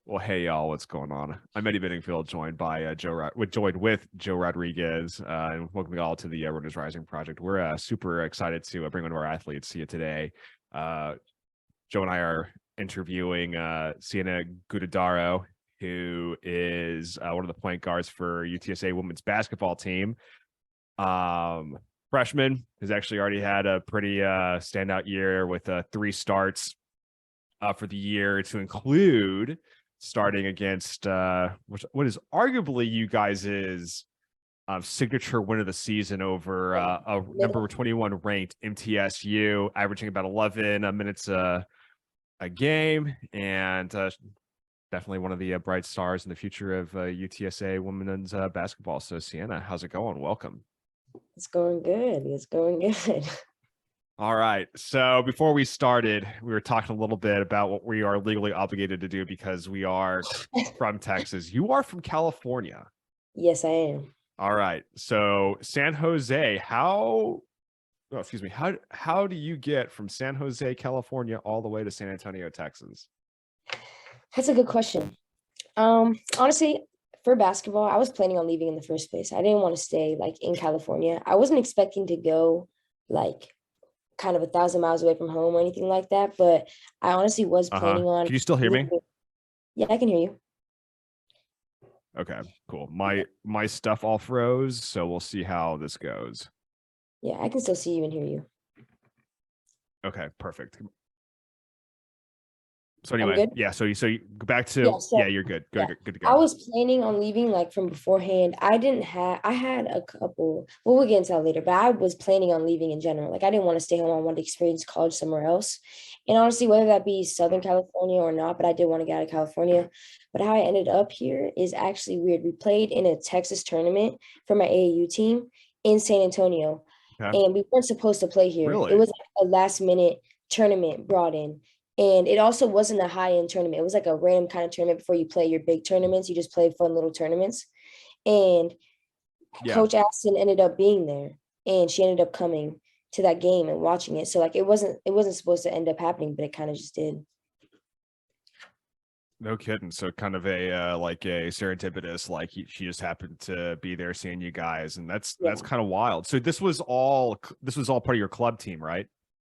Well, hey y'all, what's going on? I'm Eddie Biddingfield, joined by joined with Joe Rodriguez, and welcome you all to the Runners Rising Project. We're super excited to bring one of our athletes here today. Uh, Joe and I are interviewing Siena Guttadauro, who is one of the point guards for UTSA women's basketball team. Freshman has actually already had a pretty standout year with 3 starts for the year, to include starting against what is arguably you guys' signature win of the season over a number 21 ranked MTSU, averaging about 11 minutes a game, and definitely one of the bright stars in the future of UTSA women's basketball. So Siena, how's it going? Welcome. It's going good. It's going good. All right. So before we started, we were talking a little bit about what we are legally obligated to do because we are from Texas. You are from California. Yes, I am. All right. So San Jose, how do you get from San Jose, California, all the way to San Antonio, Texas? That's a good question. Honestly, for basketball, I was planning on leaving in the first place. I didn't want to stay like in California. I wasn't expecting to go like kind of 1,000 miles away from home or anything like that, but I honestly was planning on. Can you still hear me? Yeah, I can hear you. Okay, cool. My stuff all froze, so we'll see how this goes. Yeah, I can still see you and hear you. Okay, perfect. So anyway, yeah. So you go back to you're good. Good to go. I was planning on leaving like from beforehand. I had a couple. Well, we'll get into that later. But I was planning on leaving in general. Like I didn't want to stay home. I wanted to experience college somewhere else. And honestly, whether that be Southern California or not, but I did want to get out of California. But how I ended up here is actually weird. We played in a Texas tournament for my AAU team in San Antonio, and we weren't supposed to play here. Really? It was like a last minute tournament brought in. And it also wasn't a high-end tournament. It was like a random kind of tournament before you play your big tournaments. You just play fun little tournaments. And Coach Aston ended up being there, and she ended up coming to that game and watching it. So like it wasn't supposed to end up happening, but it kind of just did. No kidding. So kind of a like a serendipitous, like she just happened to be there seeing you guys, and that's kind of wild. So this was all part of your club team, right?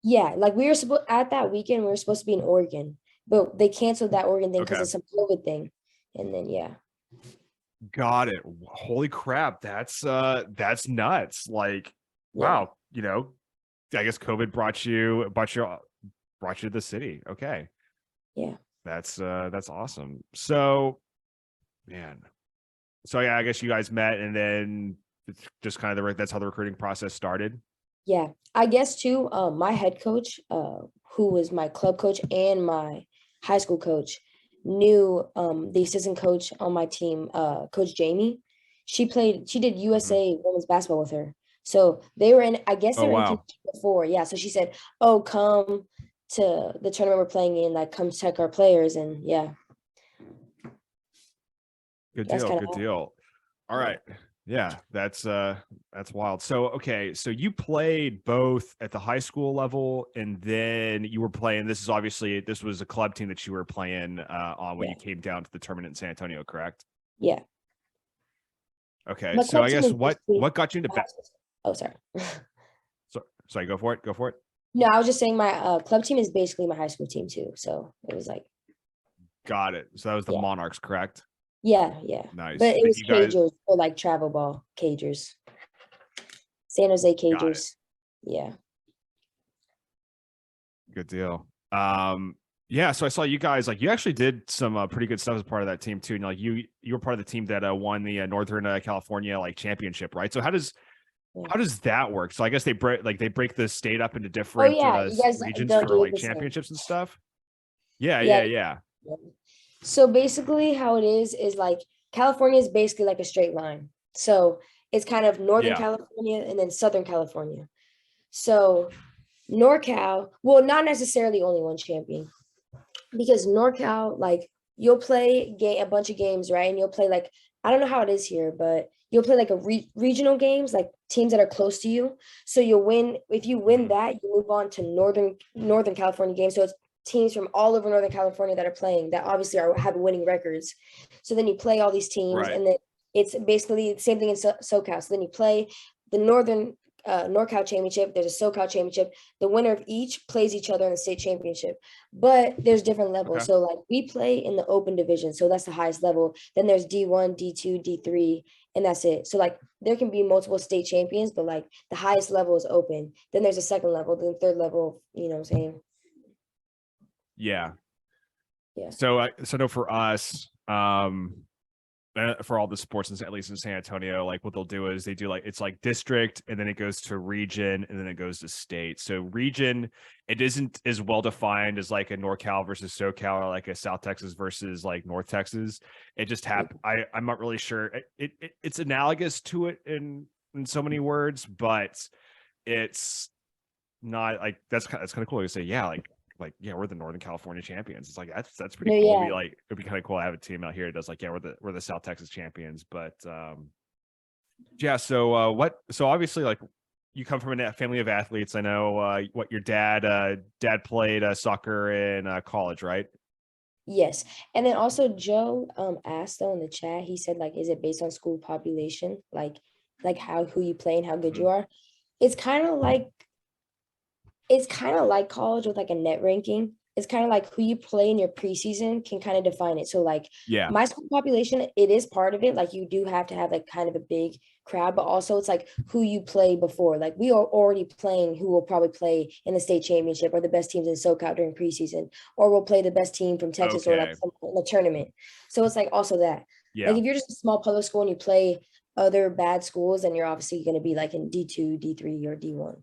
Yeah, like we were supposed at that weekend, we were supposed to be in Oregon, but they canceled that Oregon thing because of some COVID thing. And then Got it. Holy crap. That's nuts. Like, wow, I guess COVID brought you to the city. Okay. Yeah. That's awesome. So, man. So yeah, I guess you guys met, and then it's just kind of that's how the recruiting process started. Yeah, I guess too, my head coach, who was my club coach and my high school coach, knew the assistant coach on my team, Coach Jamie. She did USA women's basketball with her. So they were in, I guess they were in before. Yeah. So she said, "Oh, come to the tournament we're playing in, like come check our players." And yeah. Good deal. All right. Yeah, that's wild. So, okay, so you played both at the high school level, and then you were playing, this was a club team that you were playing on when you came down to the tournament in San Antonio, correct? Yeah. Okay, so I guess what got you into Oh, sorry. Sorry, go for it. No, I was just saying my club team is basically my high school team too. So it was like. Got it. So that was the Monarchs, correct? Yeah. Nice. But it was Cagers or like travel ball Cagers. San Jose Cagers. Yeah. Good deal. Yeah, so I saw you guys, like you actually did some pretty good stuff as part of that team too. And like you were part of the team that won the Northern California like championship, right? So how does that work? So I guess they break the state up into different regions for like championships and stuff. Yeah. So basically how it is like California is basically like a straight line. So it's kind of Northern California and then Southern California. So NorCal, well, not necessarily only one champion, because NorCal, like you'll play a bunch of games, right? And you'll play like, I don't know how it is here, but you'll play like a regional games, like teams that are close to you. So you'll win. If you win that, you move on to Northern California games. So it's teams from all over Northern California that are playing that obviously have winning records. So then you play all these teams, Right. and then it's basically the same thing in SoCal. So then you play the Northern NorCal championship. There's a SoCal championship. The winner of each plays each other in the state championship. But there's different levels. Okay. So like we play in the open division. So that's the highest level. Then there's D1, D2, D3, and that's it. So like there can be multiple state champions, but like the highest level is open. Then there's a second level, then third level, you know what I'm saying? Yeah. Yeah. So no, for us, for all the sports, at least in San Antonio, like what they'll do is they do like, it's like district, and then it goes to region, and then it goes to state. So region, it isn't as well defined as like a NorCal versus SoCal, or like a South Texas versus like North Texas. It just happened. I'm not really sure. It's analogous to it in so many words, but it's not like, that's kind of cool to say. Yeah, yeah, we're the Northern California champions. It's like that's pretty No, cool. yeah. It'd be kind of cool to have a team out here that does like, yeah, we're the South Texas champions. But yeah, so obviously, like, you come from a family of athletes. I know what your dad played soccer in college, right? Yes. And then also Joe asked though in the chat, he said like, is it based on school population? Like how who you play and how good you are? It's kind of like college with like a net ranking. It's kind of like who you play in your preseason can kind of define it. So like Yeah. my school population, it is part of it. Like you do have to have like kind of a big crowd, but also it's like who you play before. Like we are already playing who will probably play in the state championship or the best teams in SoCal during preseason, or we'll play the best team from Texas or like Okay. in the tournament. So it's like also that. Like Yeah. if you're just a small public school and you play other bad schools, then you're obviously going to be like in D2, D3, or D1.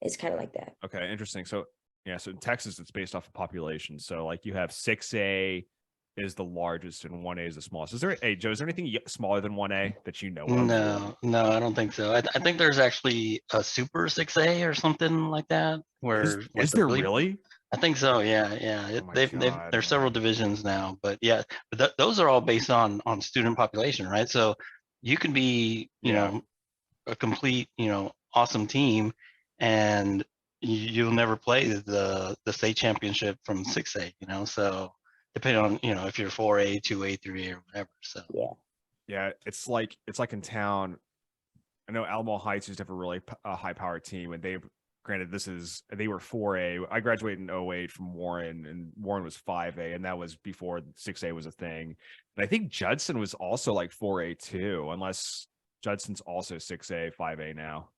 It's kind of like that. Okay. Interesting. So yeah, so in Texas, it's based off of population. So like you have 6A is the largest and 1A is the smallest. Is there Joe, is there anything smaller than 1A that you know of? No, I don't think so. I think there's actually a Super 6A or something like that. Where Is there really? I think so. Yeah. Oh my There's God. several divisions now, but yeah, but those are all based on student population, right? So you can be, Yeah. a complete, awesome team, and you'll never play the state championship from 6A, so depending on, if you're 4A, 2A, 3A, or whatever. So Yeah. Yeah. It's like in town. I know Alamo Heights used to have a really high powered team, and granted, they were 4A. I graduated in 08 from Warren, and Warren was 5A, and that was before 6A was a thing. And I think Judson was also like 4A too, unless Judson's also 6A, 5A now.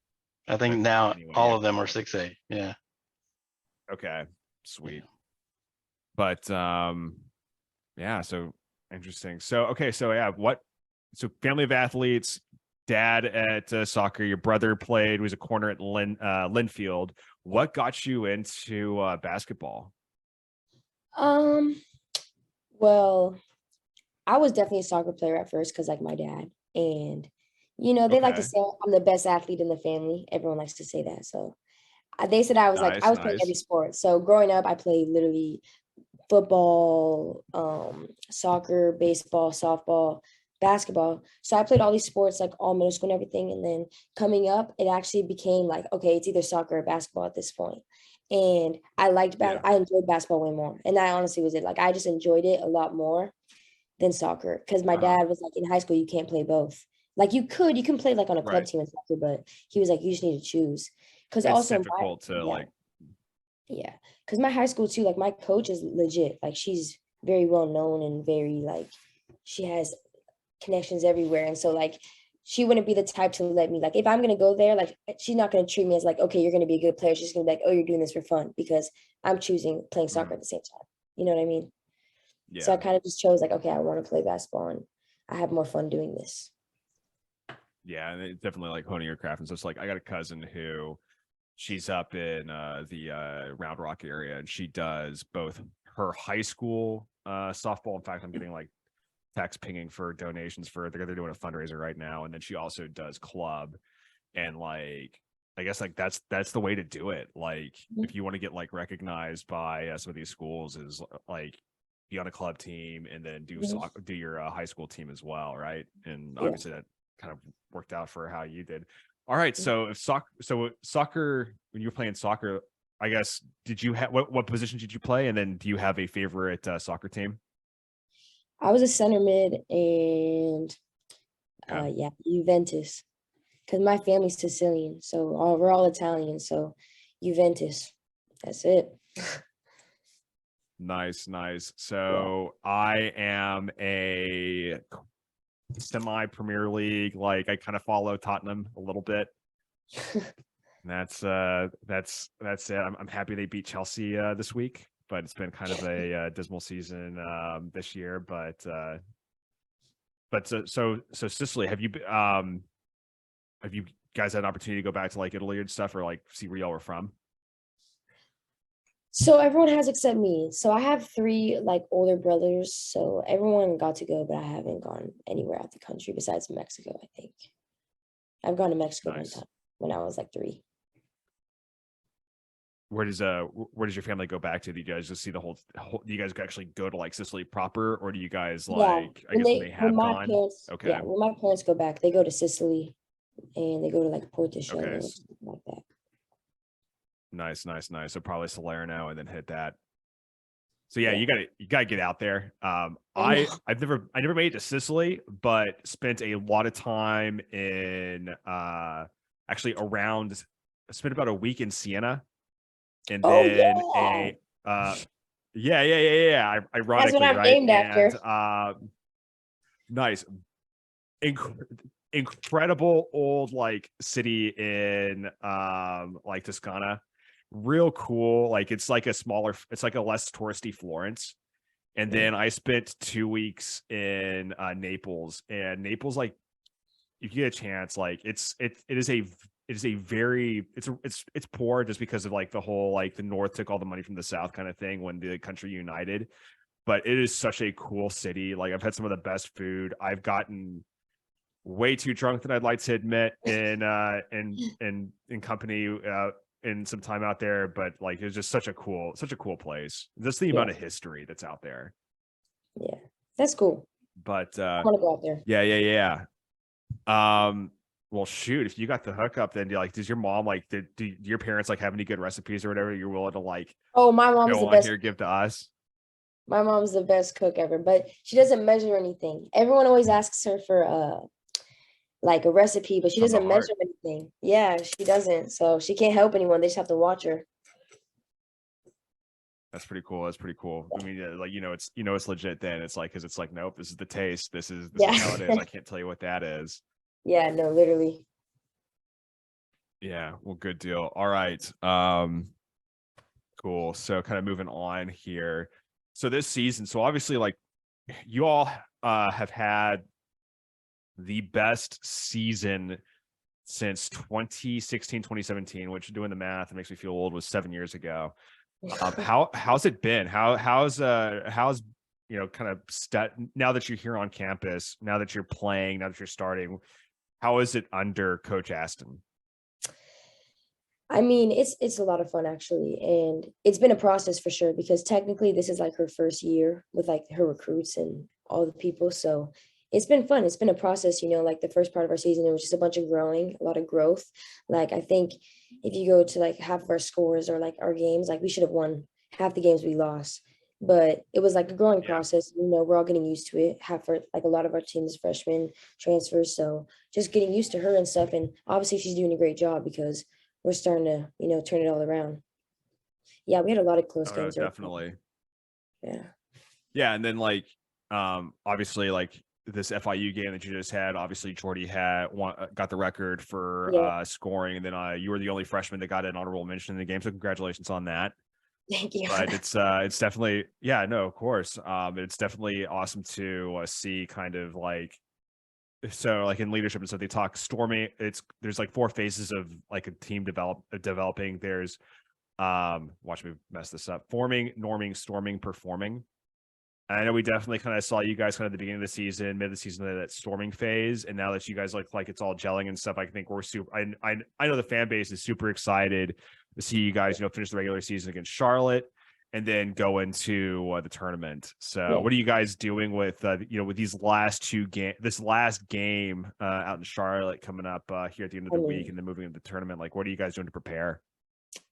I think But now anyway, all yeah. of them are 6A. Yeah. Okay, sweet. Yeah. But yeah, so interesting. So okay, so yeah, so family of athletes, dad at soccer, your brother was a corner at Linfield. What got you into basketball? Well, I was definitely a soccer player at first because like my dad, and they like to Okay, say I'm the best athlete in the family. Everyone likes to say that. So they said I was like I was playing every nice. sport. So growing up, I played literally football, soccer, baseball, softball, basketball. So I played all these sports like all middle school and everything. And then coming up, it actually became like, okay, it's either soccer or basketball at this point. And I Yeah. I enjoyed basketball way more. And that honestly was it. Like I just enjoyed it a lot more than soccer. Cause my dad was like, in high school, you can't play both. Like you can play like on a club Right. team in soccer, but he was like, you just need to choose. Cause It's also difficult to like. yeah, because my high school too, like my coach is legit. Like she's very well known and very like she has connections everywhere. And so like she wouldn't be the type to let me like if I'm gonna go there, like she's not gonna treat me as like, okay, you're gonna be a good player. She's gonna be like, oh, you're doing this for fun because I'm choosing playing soccer at the same time. You know what I mean? So I Yeah. kind of just chose like, okay, I want to play basketball and I have more fun doing this. Yeah, and it's definitely like honing your craft. And so it's like I got a cousin who she's up in the Round Rock area, and she does both her high school softball. In fact, I'm getting like text pinging for donations for they're doing a fundraiser right now, and then she also does club. And like I guess like that's the way to do it. Like if you want to get like recognized by some of these schools, is like be on a club team and then do do your high school team as well, right? And Yeah. obviously that kind of worked out for how you did. All right, so if soccer when you were playing soccer, I guess did you have what position did you play? And then do you have a favorite soccer team? I was a center mid and Okay. yeah, Juventus. Because my family's Sicilian, so we're all Italian. So Juventus. That's it. Nice, nice. Yeah. So I am a semi Premier League. Like I kind of follow Tottenham a little bit. That's it. I'm happy they beat Chelsea this week, but it's been kind of a dismal season this year. But so Sicily, have you guys had an opportunity to go back to like Italy and stuff, or like see where y'all were from? So everyone has except me. So I have three like older brothers. So everyone got to go, but I haven't gone anywhere out the country besides Mexico, I think. I've gone to Mexico one Nice. time when I was like 3. Where does your family go back to? Do you guys just see the whole do you guys actually go to like Sicily proper, or do you guys Yeah. like I guess when they When have my gone? parents Okay. when my parents go back, they go to Sicily and they go to like Portishead Okay. or something like that. Nice. So probably Salerno and then hit that. So yeah, Yeah. you gotta get out there. I know. I never made it to Sicily, but spent a lot of time in actually around spent about a week in Siena, and Oh then yeah. That's what ironically, I'm right? named And after. nice, incredible old like city in like Toscana, real cool. Like it's like it's like a less touristy Florence. And Yeah. then I spent 2 weeks in Naples, and Naples, like if you get a chance, like it is a very it's poor just because of like the whole like the North took all the money from the South kind of thing when the country united. But it is such a cool city. Like I've had some of the best food. I've gotten way too drunk than I'd like to admit in company in some time out there, but like it's just such a cool place. Just the Yeah. amount of history that's out there. Yeah. That's cool. But I want to go out there. yeah. Well, shoot, if you got the hookup, then like, does your mom like do your parents like have any good recipes or whatever you're willing to like Oh, my mom's go the on best. here give to us? My mom's the best cook ever, but she doesn't measure anything. Everyone always asks her for like a recipe, but she From the doesn't heart. measure anything. Yeah, she doesn't. So she can't help anyone. They just have to watch her. That's pretty cool. I mean, like it's legit. Then it's like because it's like nope, this is the taste. This is Yeah. how it is. I can't tell you what that is. Yeah, no, literally. Yeah, well, good deal. All right. Cool. So kind of moving on here. So this season, so obviously like you all have had the best season since 2016, 2017, which doing the math, it makes me feel old, was 7 years ago. How's it been? How's kind of now that you're here on campus, now that you're playing, now that you're starting, how is it under Coach Aston? I mean, it's a lot of fun actually, and it's been a process for sure because technically this is like her first year with like her recruits and all the people. So it's been fun. It's been a process, like the first part of our season, it was just a bunch of growing, a lot of growth. Like I think if you go to like half of our scores or like our games, like we should have won half the games we lost. But it was like a growing Yeah. process. We're all getting used to it. Half our like a lot of our team is freshmen transfers, so just getting used to her and stuff. And obviously she's doing a great job because we're starting to, turn it all around. Yeah, we had a lot of close Oh no, games. Right now. definitely. Yeah. Yeah, and then like obviously like this FIU game that you just had, obviously Jordy got the record for Yeah. scoring, and then you were the only freshman that got an honorable mention in the game. So congratulations on that. Thank you. But it's definitely, yeah, no, of course. It's definitely awesome to see kind of like, so like in leadership and stuff, they talk storming. There's like 4 phases of like a team developing. There's watch me mess this up: forming, norming, storming, performing. And I know we definitely kind of saw you guys kind of at the beginning of the season, mid of the season, that storming phase, and now that you guys like it's all gelling and stuff, I think we're super. I know the fan base is super excited to see you guys finish the regular season against Charlotte, and then go into the tournament. So, Yeah. what are you guys doing with with these last 2 games, this last game out in Charlotte coming up here at the end of the week, and then moving into the tournament? Like, what are you guys doing to prepare?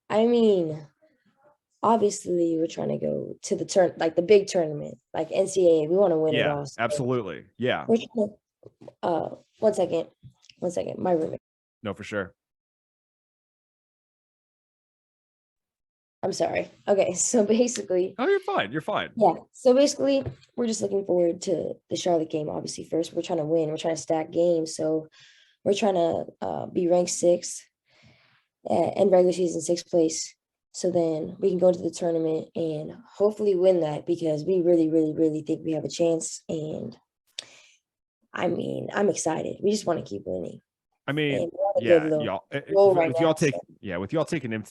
I mean, obviously we're trying to go to the like the big tournament, like NCAA. We want to win it Yeah, all. So absolutely. Yeah. we're trying to, 1 second. 1 second. My roommate. No, for sure. I'm sorry. Okay, so basically, Oh, you're fine. You're fine. yeah. So basically, we're just looking forward to the Charlotte game. Obviously, first we're trying to win. We're trying to stack games. So we're trying to be ranked sixth and regular season sixth place. So then we can go to the tournament and hopefully win that because we really, really, really think we have a chance. And I mean, I'm excited. We just want to keep winning. I mean, And we're on a good yeah, little y'all. roll right With y'all now. take, So yeah, with y'all taking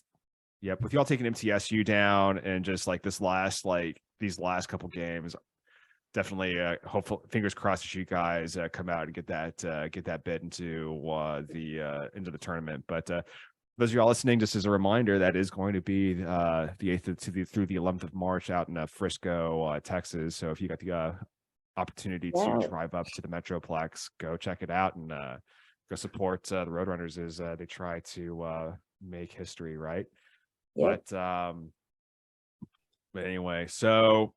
yep, with y'all taking MTSU down and just like this last, like these last couple games, definitely hopeful, fingers crossed that you guys come out and get that bid into the tournament. But those of y'all listening, just as a reminder, that is going to be the 8th through the 11th of March out in Frisco, Texas. So if you got the opportunity wow. to drive up to the Metroplex, go check it out and go support the Roadrunners as they try to make history, right? Yep. But anyway, so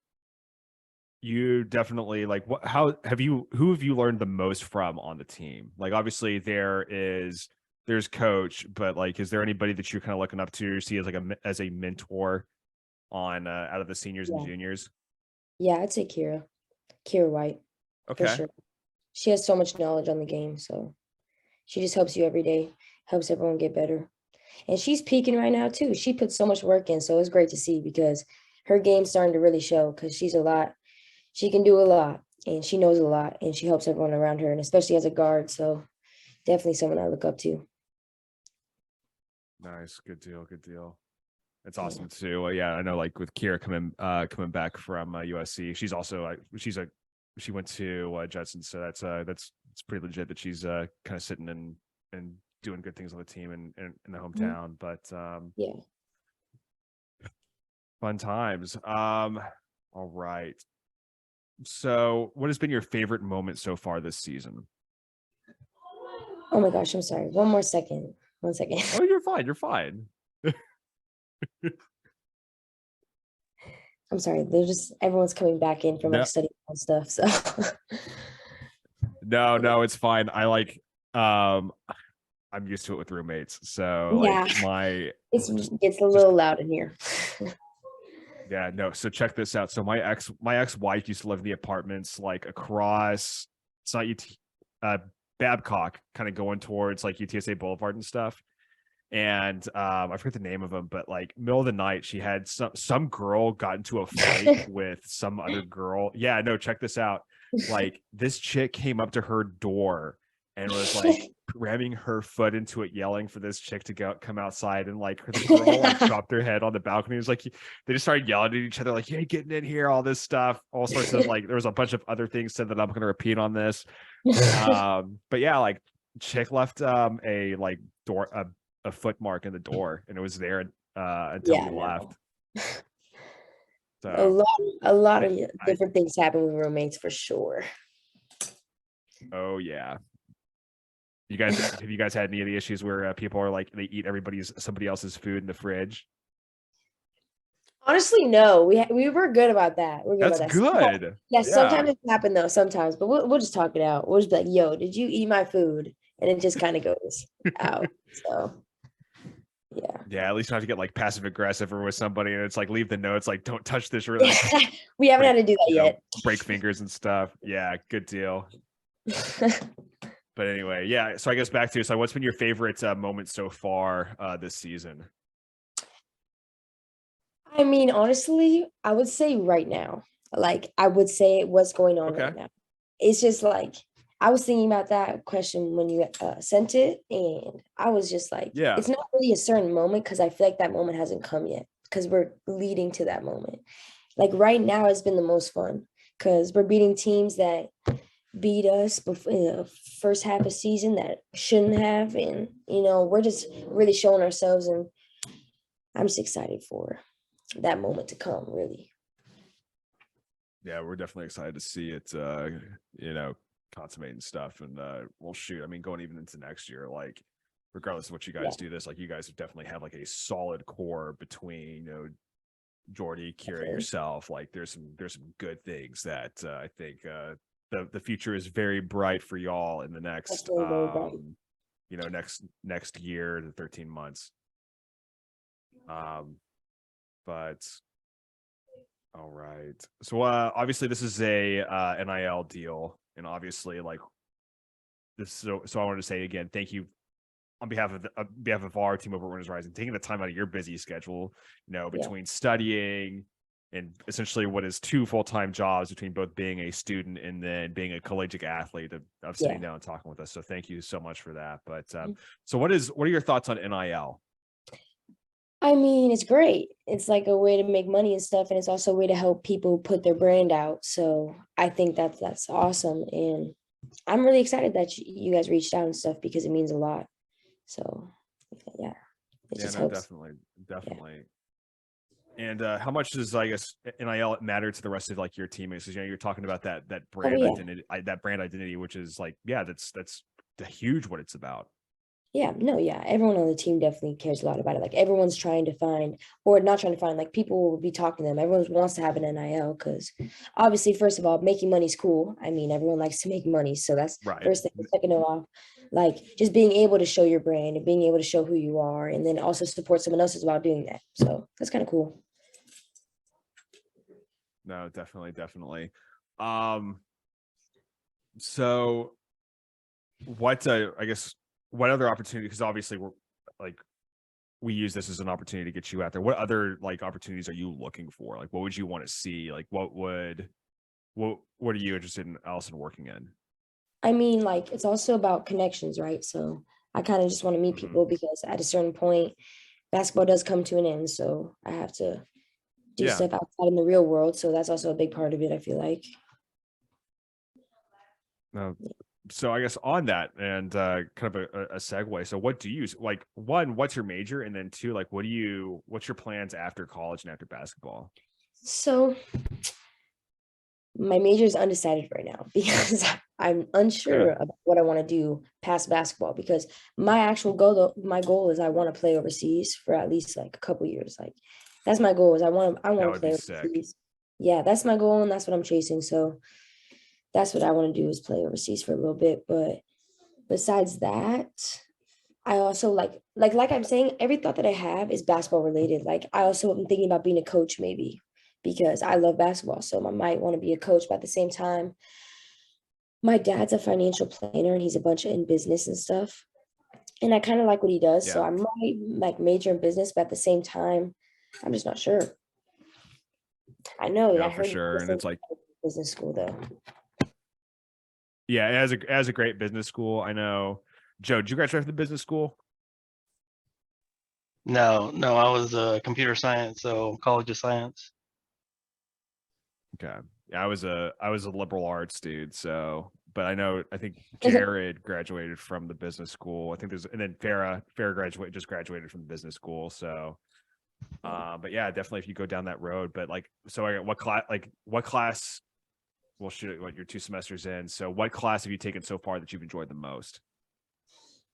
you definitely like who have you learned the most from on the team? Like obviously there's coach, but like is there anybody that you're kind of looking up to see as like as a mentor on out of the seniors and Yeah. juniors? Yeah, I'd say Kira White. Okay. For sure. She has so much knowledge on the game, so she just helps you every day, helps everyone get better. And she's peaking right now too. She puts so much work in, so it's great to see because her game's starting to really show because she can do a lot and she knows a lot and she helps everyone around her and especially as a guard. So definitely someone I look up to. Nice. Good deal. Good deal. It's awesome too. Yeah, I know like with Kira coming back from USC, she's also she went to Judson, so that's it's pretty legit that she's kind of sitting and doing good things on the team and in the hometown. But yeah. Fun times. All right. So, what has been your favorite moment so far this season? Oh my gosh, I'm sorry. 1 second. Oh, you're fine. You're fine. I'm sorry. Everyone's coming back in from like studying and stuff. So no, it's fine. I like I'm used to it with roommates. So yeah, like it's a little loud in here. Yeah, no. So check this out. So my ex-wife used to live in the apartments like across, it's not Babcock, kind of going towards like UTSA Boulevard and stuff. And I forget the name of them, but like middle of the night, she had some girl got into a fight with some other girl. Yeah, no, check this out. Like this chick came up to her door and was like ramming her foot into it, yelling for this chick to come outside. And like the girl like dropped her head on the balcony. It was like they just started yelling at each other, like, "You ain't getting in here!" All this stuff, all sorts of like. There was a bunch of other things said that I'm going to repeat on this. But yeah, like chick left a like door a foot mark in the door, and it was there until we left. So a lot of different things happen with roommates for sure. Oh yeah. Have you guys had any of the issues where people are like they eat somebody else's food in the fridge? Honestly, no. We were good about that. We're good That's about that. good. Yeah, sometimes it happens though. Sometimes, but we'll just talk it out. We'll just be like, "Yo, did you eat my food?" And it just kind of goes out. So yeah. At least you don't have to get like passive aggressive or with somebody, and it's like leave the notes like don't touch this or like, we haven't had to do that yet. Break fingers and stuff. Yeah, good deal. But anyway, yeah. So I guess back to what's been your favorite moment so far this season? I mean, honestly, I would say right now, like I would say what's going on right now. It's just like I was thinking about that question when you sent it, and I was just like, it's not really a certain moment because I feel like that moment hasn't come yet because we're leading to that moment. Like right now has been the most fun because we're beating teams that beat us before in the first half of season that shouldn't have, and we're just really showing ourselves, and I'm just excited for that moment to come, really. Yeah, we're definitely excited to see it consummate and stuff. And well, shoot, I mean, going even into next year, like regardless of what you guys do, this like you guys definitely have like a solid core between Jordy, Kira, Okay. yourself, like there's some good things that I think the future is very bright for y'all in the next Definitely very bright. you know, next year to 13 months. But all right. So obviously this is a NIL deal, and obviously like this. So I wanted to say again, thank you on behalf of our team over at Winners Rising, taking the time out of your busy schedule, you know, between studying and essentially what is 2 full-time jobs, between both being a student and then being a collegiate athlete, of sitting down and talking with us. So thank you so much for that. But so what are your thoughts on NIL? I mean, it's great. It's like a way to make money and stuff, and it's also a way to help people put their brand out. So I think that's awesome, and I'm really excited that you guys reached out and stuff because it means a lot. So yeah, it just helps. Definitely. And how much does, I guess, NIL matter to the rest of like your teammates? Because, you know, you're talking about that brand identity, which is like, that's huge what it's about. Yeah, no, yeah. Everyone on the team definitely cares a lot about it. Like everyone's trying to find, or not trying to find, like people will be talking to them. Everyone wants to have an NIL because obviously, first of all, making money is cool. I mean, everyone likes to make money. So that's first thing. Second of all, like just being able to show your brand and being able to show who you are, and then also support someone else while doing that. So that's kind of cool. No, definitely. So what I guess what other opportunity, because obviously we use this as an opportunity to get you out there. What other like opportunities are you looking for? Like what would you want to see? Like what are you interested in, Allison, working in? I mean, like it's also about connections, right? So I kind of just want to meet people because at a certain point, basketball does come to an end. So I have to do stuff outside in the real world. So that's also a big part of it, I feel like. So I guess on that, and kind of a segue. So what do you like? One, what's your major? And then two, like what's your plans after college and after basketball? So my major is undecided right now because I'm unsure about what I want to do past basketball, because my goal is I want to play overseas for at least like a couple years. Like that's my goal, is I want to play overseas. Yeah, that's my goal and that's what I'm chasing. So that's what I want to do, is play overseas for a little bit. But besides that, I also like I'm saying, every thought that I have is basketball related. Like I also am thinking about being a coach maybe, because I love basketball. So I might want to be a coach, but at the same time, my dad's a financial planner and he's a bunch in business and stuff. And I kind of like what he does. So I might like major in business, but at the same time, I'm just not sure. I know. Yeah, for sure. And it's like business school though. Yeah, as a great business school. I know. Joe, did you graduate from the business school? No, I was computer science, so College of Science. Okay. Yeah, I was a liberal arts dude, so but I think Jared graduated from the business school. I think and then Farah just graduated from the business school. So but yeah, definitely if you go down that road. But like, so what class, well, shoot, what, you're 2 semesters in. So what class have you taken so far that you've enjoyed the most?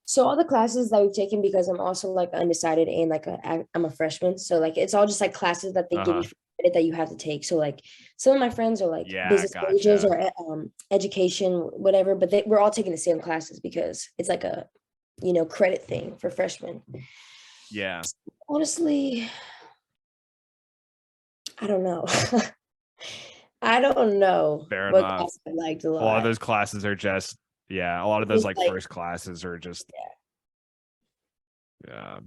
So all the classes that we've taken, because I'm also like undecided and like I'm a freshman. So like it's all just like classes that they give you for credit that you have to take. So like some of my friends are like business majors or education, whatever, but we're all taking the same classes because it's like a, credit thing for freshmen. Yeah. Honestly, I don't know. I don't know. Fair what enough. class I liked a lot. A lot of those classes are just, a lot of those like first classes are just, I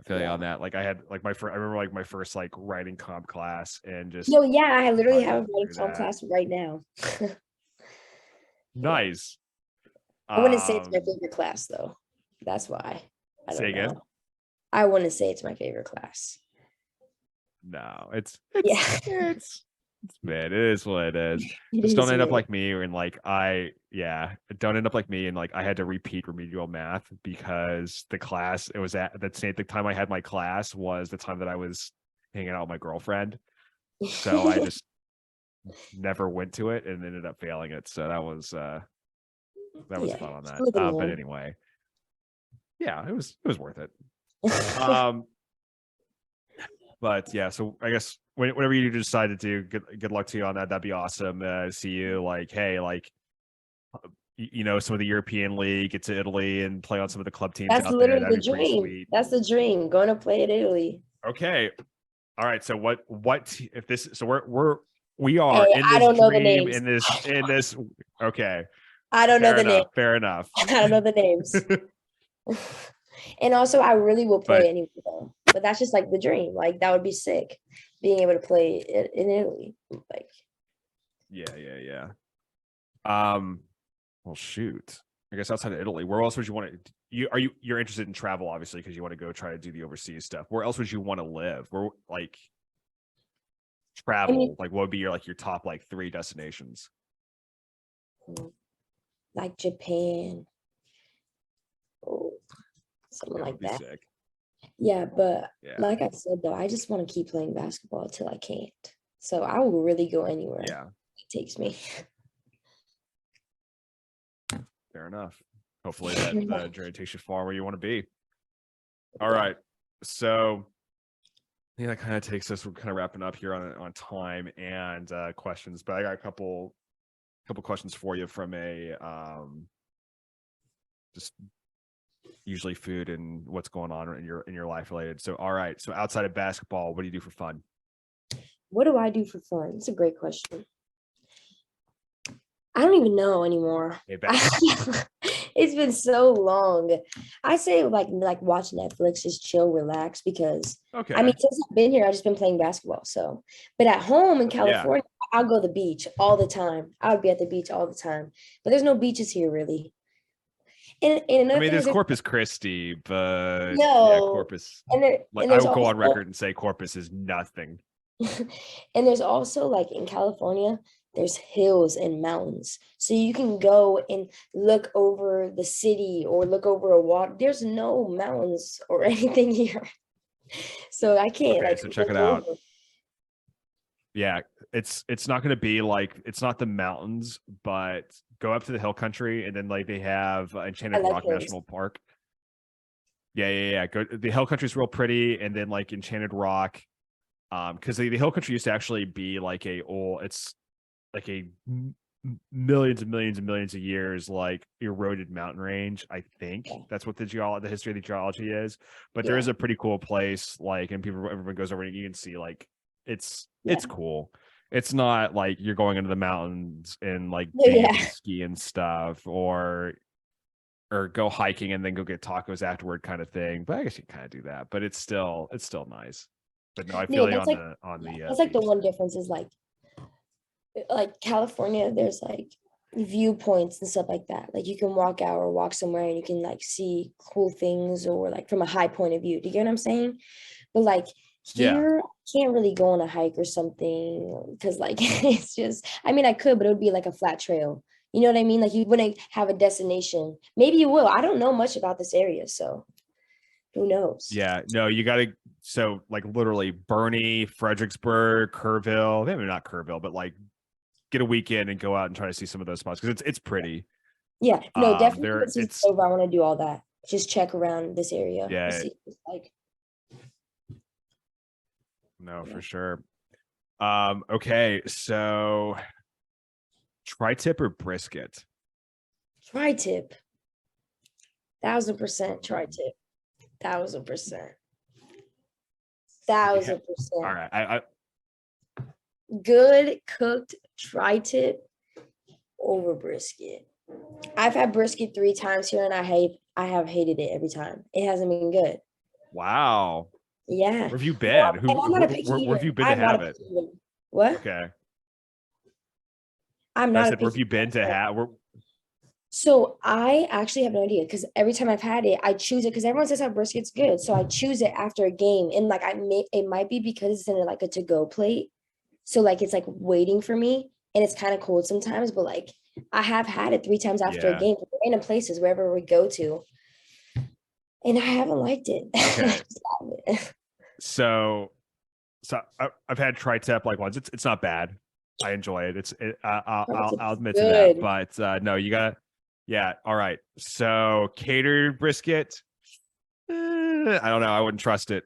feel you on that. Like I had like I remember like my first like writing comp class, and just I literally have a writing comp class right now. Nice. I wouldn't say it's my favorite class though. That's why. Say again? I wouldn't say it's my favorite class. No, it's man, it is what it is. Just don't end up like me, and like don't end up like me, and like I had to repeat remedial math because the class, it was at the time I had my class was the time that I was hanging out with my girlfriend. So I just never went to it and ended up failing it. So that was fun on that. But anyway, it was worth it. But yeah, so I guess whenever you decide to do, good luck to you on that. That'd be awesome. See you like, hey, like, some of the European League, get to Italy and play on some of the club teams That's out there. literally That'd the be pretty dream. sweet. That's the dream. Going to play in Italy. Okay. All right. So what if this? So we are Hey, in I this don't know the dream names. in this. Okay. I don't know the names. Fair enough. I don't know the names. And also, I really will play But- anyway, though. But that's just like the dream. Like that would be sick, being able to play in Italy. Like, yeah. Well, shoot. I guess outside of Italy, where else would you want to? You're interested in travel, obviously, because you want to go try to do the overseas stuff. Where else would you want to live? Where like travel? Like, what would be your top like 3 destinations? like Japan. Oh, something That like would be that. sick. Yeah, but Yeah. like I said, though, I just want to keep playing basketball till I can't. So I will really go anywhere Yeah. it takes me. Fair enough. Hopefully that journey takes you far where you want to be. All right. So I think that kind of takes us. We're kind of wrapping up here on time and questions, but I got a couple questions for you from a just usually food and what's going on in your life related. So all right. So outside of basketball, what do you do for fun? What do I do for fun? It's a great question. I don't even know anymore. Hey, It's been so long. I say like watch Netflix, just chill, relax, because okay. I mean, since I've been here, I've just been playing basketball. So, but at home in California, I'll go to the beach all the time. I would be at the beach all the time, but there's no beaches here really. And I mean, there's Corpus Christi, but No. yeah, Corpus. and I there's will go on also- record and say Corpus is nothing. And there's also like in California, there's hills and mountains. So you can go and look over the city or look over a water. There's no mountains or anything here. So I can't Okay, so check it out. over. Yeah, it's not going to be like, it's not the mountains, but go up to the hill country and then like they have Enchanted like Rock hills. National Park. Yeah. Go, the hill country's real pretty, and then like Enchanted Rock, because the hill country used to actually be like it's like a millions and millions and millions of years like eroded mountain range. I think that's what the history of the geology is. But there is a pretty cool place, like, and everyone goes over and you can see like it's cool. It's not like you're going into the mountains and like ski and stuff, or go hiking and then go get tacos afterward kind of thing. But I guess you can kind of do that. But it's still nice. But no, I feel you on the that's like the one difference is like California, there's like viewpoints and stuff like that. Like you can walk out or walk somewhere and you can like see cool things, or like from a high point of view. Do you get what I'm saying? But like here, I can't really go on a hike or something because like it's just, I mean, I could, but it would be like a flat trail. You know what I mean? Like you wouldn't have a destination. Maybe you will. I don't know much about this area, so who knows? Yeah, no, you got to. So like literally Bernie, Fredericksburg, Kerrville, maybe not Kerrville, but like get a weekend and go out and try to see some of those spots because it's pretty. Yeah, no, definitely. It's over. I want to do all that. Just check around this area. Yeah. See, like. No, for sure. Okay, so tri-tip or brisket? Tri-tip. 1000% tri-tip. 1000%. 1000%. All right. I good cooked tri-tip over brisket. I've had brisket 3 times here and I have hated it every time. It hasn't been good. Wow. Yeah. Where have you been? Where have you been to have it? What? Okay. I'm not. Where have you been to have? So I actually have no idea, because every time I've had it, I choose it because everyone says how brisket's good. So I choose it after a game, and like it might be because it's in like a to-go plate. So like it's like waiting for me, and it's kind of cold sometimes. But like I have had it 3 times after a game, random places wherever we go to. And I haven't liked it. Okay. So I've had tri-tip like once. It's not bad. I enjoy it. I'll admit to that. But no, you gotta. Yeah. All right. So catered brisket. I don't know. I wouldn't trust it.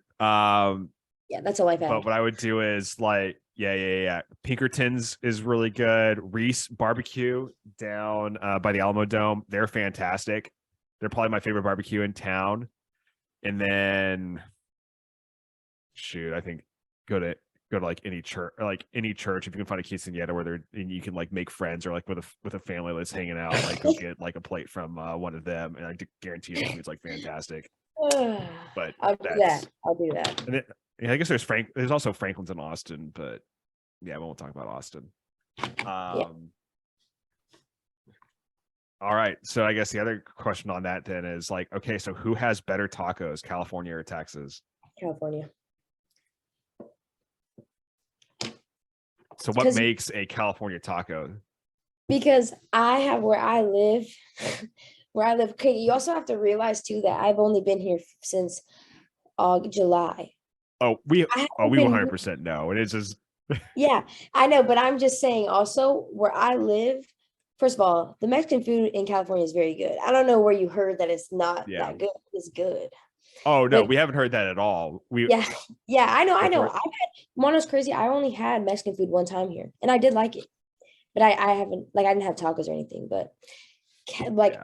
Yeah, that's all I've But had. what I would do is like, yeah. Pinkerton's is really good. Reese Barbecue down by the Alamo Dome. They're fantastic. They're probably my favorite barbecue in town. And then shoot, I think go to like any church or like any church if you can find a quinceañera where they're and you can like make friends or like with a family that's hanging out, like go get like a plate from one of them, and I guarantee you the food's like fantastic. But I'll do that. I'll do that. And yeah, I guess there's also Franklin's in Austin, but yeah, we won't talk about Austin. All right, so I guess the other question on that then is like, okay, so who has better tacos, California or Texas? California. So what makes a California taco? Because I have where I live, okay, you also have to realize too that I've only been here since July. We 100% know. And it's just yeah, I know, but I'm just saying also where I live, first of all, the Mexican food in California is very good. I don't know where you heard that it's not that good. It's good. Oh no, we haven't heard that at all. Yeah, I know. I've had Mono's crazy. I only had Mexican food one time here, and I did like it, but I haven't I didn't have tacos or anything. But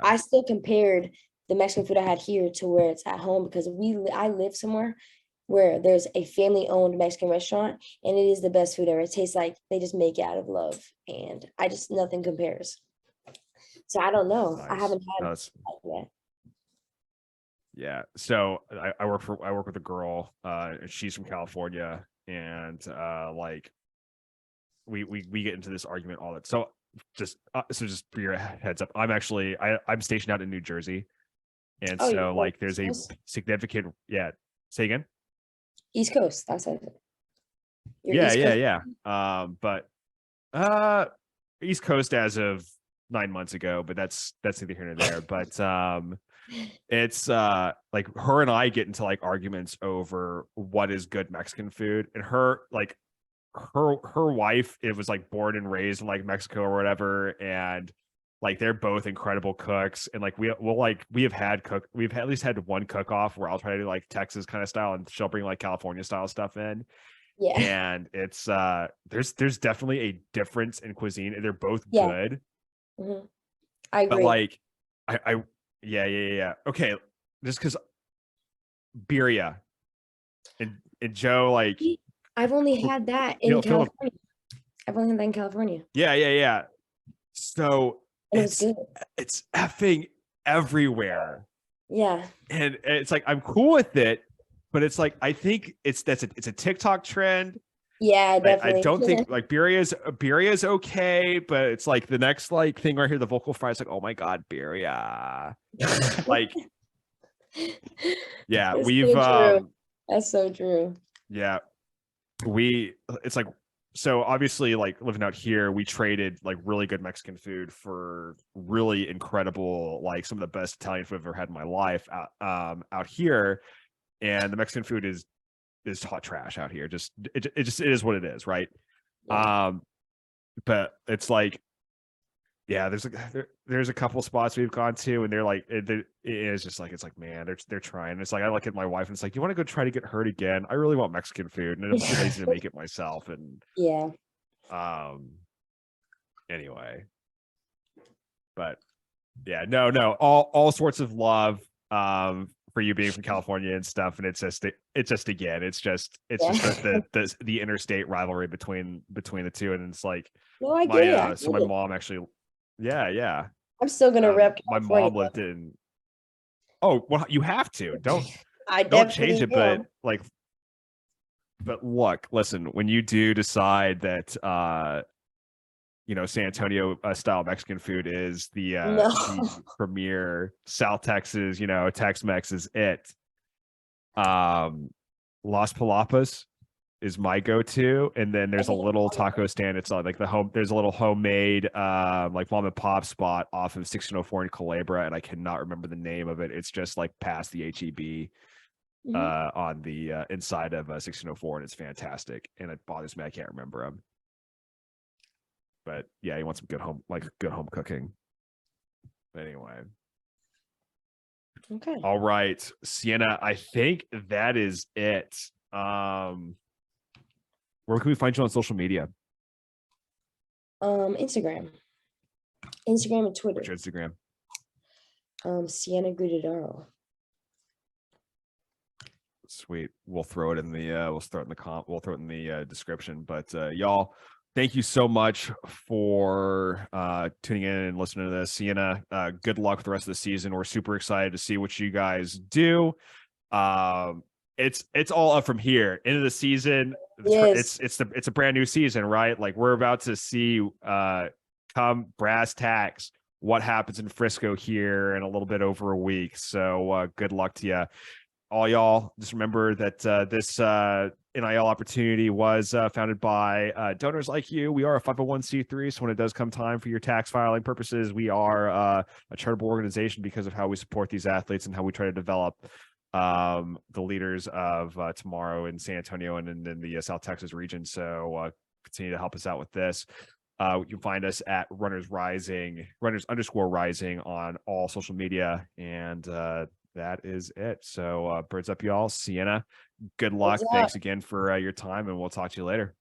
I still compared the Mexican food I had here to where it's at home because I live somewhere where there's a family-owned Mexican restaurant, and it is the best food ever. It tastes like they just make it out of love, and nothing compares. So I don't know. Nice. I haven't had that. Yeah. So I work with a girl, and she's from California, and like we get into this argument all that. So just for your heads up, I'm stationed out in New Jersey, and so like there's a significant say again. East Coast. That's it. Yeah. But East Coast as of 9 months ago, but that's neither here nor there. But it's like her and I get into like arguments over what is good Mexican food, and her wife, it was like born and raised in like Mexico or whatever, and like they're both incredible cooks, and like we've at least had one cook off where I'll try to do like Texas kind of style and she'll bring like California style stuff in. Yeah. And it's there's definitely a difference in cuisine, and they're both good. Mm-hmm. I agree. But like yeah. Okay, just because birria and Joe, like I've only had that in California. I've only had that in California. Yeah. So it's effing everywhere. Yeah. And it's like I'm cool with it, but it's like I think it's a TikTok trend. Yeah, definitely. I don't think like birria is okay, but it's like the next like thing right here, the vocal fry is like, oh my god, birria. Like yeah, that's so true. Yeah. It's like, so obviously like living out here, we traded like really good Mexican food for really incredible, like some of the best Italian food I've ever had in my life out here. And the Mexican food is hot trash out here. It is what it is. Right. Yeah. But it's like, yeah, there's a couple spots we've gone to, and they're like, it is just like, it's like, man, they're trying. It's like, I look at my wife and it's like, you want to go try to get hurt again? I really want Mexican food, and I'm too lazy to make it myself. And anyway, but yeah, no, all sorts of love for you being from California and stuff. And it's just the interstate rivalry between the two, and it's like, no, I get it. So my mom actually. Yeah. I'm still gonna rep. My mom lived in. Oh well, you have to. Don't change it, will. but look, listen. When you do decide that, San Antonio style Mexican food is the premier, South Texas, Tex-Mex is it. Las Palapas is my go-to, and then there's a little taco stand. It's like there's a little homemade like mom and pop spot off of 1604 in Culebra, and I cannot remember the name of it. It's just like past the HEB on the inside of 1604, and it's fantastic, and it bothers me I can't remember them. But yeah, you want some good home cooking. Anyway. Okay. All right, Siena, I think that is it. Where can we find you on social media? Instagram and Twitter. What's your Instagram? Siena Guttadauro. Sweet. We'll throw it in the we'll throw it in the description. But y'all, thank you so much for tuning in and listening to this. Siena, good luck with the rest of the season. We're super excited to see what you guys do. It's all up from here. End of the season. Yes. It's a brand new season, right? Like we're about to see come brass tacks what happens in Frisco here in a little bit over a week. So good luck to you. All y'all, just remember that this NIL opportunity was founded by donors like you. We are a 501c3, so when it does come time for your tax filing purposes, we are a charitable organization because of how we support these athletes and how we try to develop the leaders of tomorrow in San Antonio and in the South Texas region. So continue to help us out with this. You can find us at runners_rising on all social media, and that is it. So birds up, y'all. Siena, good luck. Thanks again for your time, and we'll talk to you later.